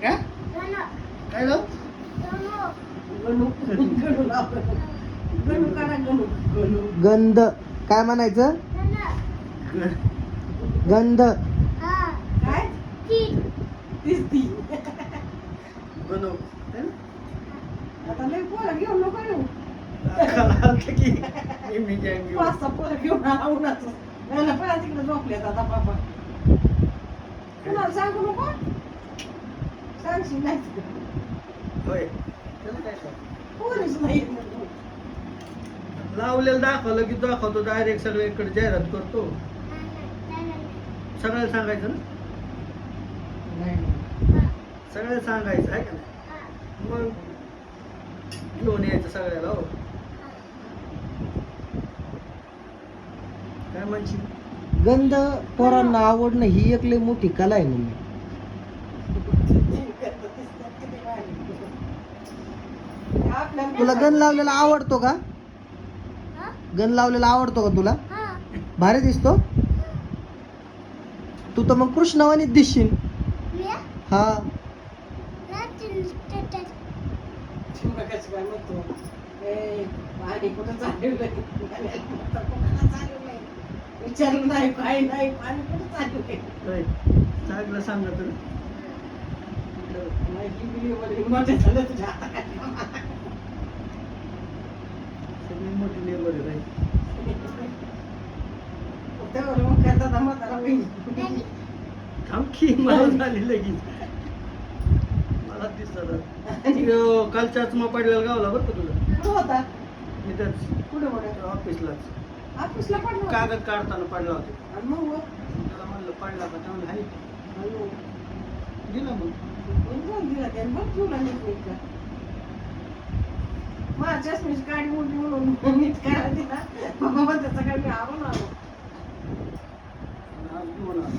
काय काय लाव गंध काय म्हणायचं? गंध काय बनव आता लय पोरं घेऊन नको येऊ. मी गॅंग घेऊ 5-6 पोरं घेऊन उन्हाचं यायला पळा तिकडे झोपलेत आता बाबा. कुणाला सांगू नको सांगशील नाही होय त्याला काय कर पोरीच नाही लावलेलं दाखवलं की दाखवतो डायरेक्ट सगळीकडे जाहिरात करतो सगळ्याला सांगायचं ना सगळ्याला सांगायचं आहे का नाही मग घेऊन यायचं सगळ्याला हो काय म्हणशील गंध पोरांना आवडणं ही एक लई मोठी कला आहे म्हणून. तुला गण लावलेला आवडतो का? गण लावलेला आवडतो का तुला? भारी दिसतो. तू तर मग कृष्णवाणीच दिसशील. हा काय म्हणतो पाणी कुठं चालवलंय विचारलं नाही काय नाही पाणी कुठं चालवलंय होय चांगलं सांगा तर मोठे झालं तुझ्या हाताखाली. सगळी मोठी लेबर आहे राईट त्यावर मग काय दादा म्हातारा होईल. थांब की मला झाली लगेच मला दिसत कालच्याच मग पडलेला गावला बरं का तुला कुठं होता इथंच कुठं कुठं ऑफिसलाच ऑफिसला पडला कागद काढताना पडला होता आणि मग वर? त्याला म्हणलं पडला का त्यामुळे हाय आणि दिला मग मग जाऊन दिला त्याने बघ तुला नीट का माझ्या चष्मीची गाडी मोठी म्हणून नीट करायला दिला बाबा मग त्याचा काय मी आवडून आलो आज घेऊन आलो.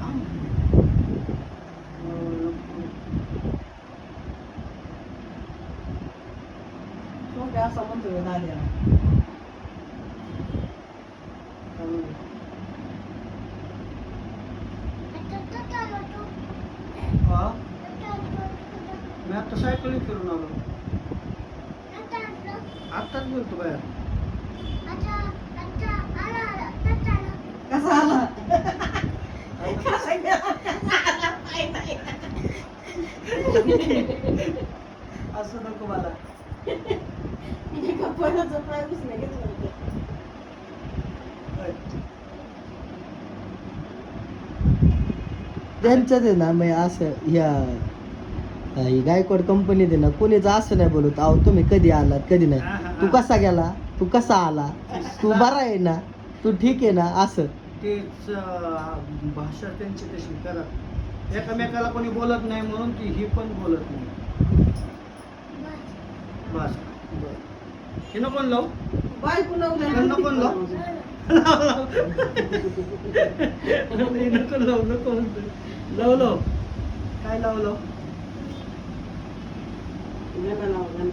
थांब. तो काय असा म्हणतोय दाद्याला हा मी आता सायकल फिरून आलो आत्ताच बोलतो बाहेर कसा आला कसा गेला? काय नाही. असं नको मला एका पोराचा पाय उसने घेतला होता. त्यांच्यात आहे ना मग असं ह्या ही गायकवाड कंपनीत आहे ना कोणीच असं नाही बोलत अहो तुम्ही कधी आलात कधी नाही तू कसा गेला तू कसा आला तू बरा आहे ना तू ठीक आहे ना असं तेच भाषा त्यांची तशी करा एकामेकाला कोणी बोलत नाही म्हणून ती ही पण बोलत नाही बस हे नको लावू बायको नवऱ्याला नको लावू नको लावू नको लाव लाव काय लाव लाव गाणं लाव, गाणं.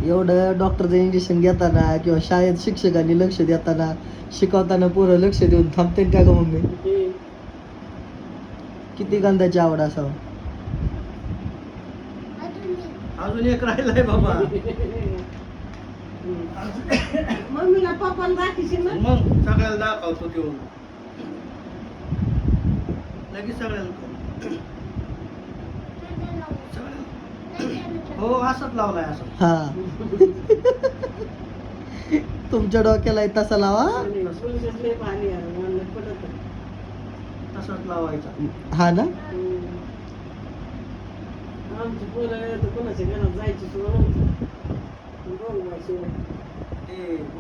एवढं डॉक्टरचं इंजेक्शन घेताना किंवा शाळेत शिक्षकांनी लक्ष देताना शिकवताना पोरं लक्ष देऊन थांबते का ग मम्मी किती गंधाची आवड असावं अजून एक राहिलाय बाबा मम्मीला पप्पाला दाखीशी ना मग सगळ्याला दाखवतो तो लगेच सगळ्याला हो असंच लावलाय असं हा तुमच्या डोक्याला तसा लावा पाणी म्हणलं पडत तसंच लावायचा हा ना आमची पोरं तर कोणाच्या घरात जायची सोडून ते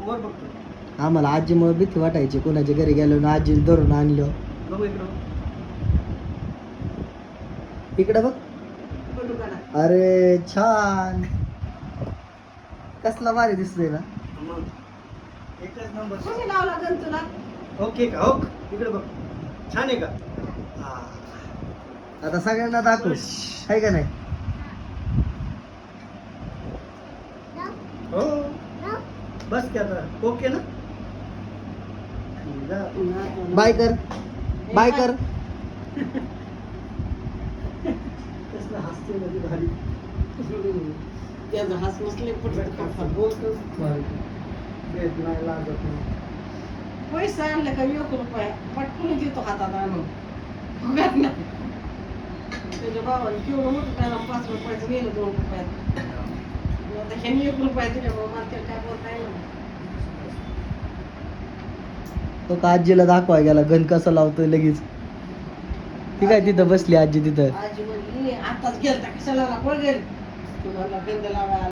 वर बघतो आम्हाला आजीमुळे भीती वाटायची कोणाच्या घरी गेलो ना आजी धरून आणलं बघू इकडं इकडे बघ अरे छान कसला भारी दिसतोय ना मग एकच नंबर कोणी लावला गण तुला ओके का हो इकडे बघ छान आहे का आता सगळ्यांना दाखव आहे का नाही बस की आता ओके ना जा. बाय कर बाय कर. कसलं हसते मध्ये भारी. त्याचं हास नसले कसं बोलतोच भारी. देत नाही लागत नाही. पैसा आणलं का 1 रुपया पटकून देतो हातात आणून बघत नाही. त्याच्या भावाने केवढं मोठं त्याला 5 रुपयाचं गेलं 2 रुपयात. आता ह्यांनी 1 रुपया दिल्यामुळे मला त्याला काय बोलता येईल. तो का आजीला दाखवाय गेला गण कसा लावतोय लगेच. ती काय तिथं बसली आजी तिथं. आजी म्हणली आताच गेलता कशाला पळ गेल तुम्हाला गंध लावायला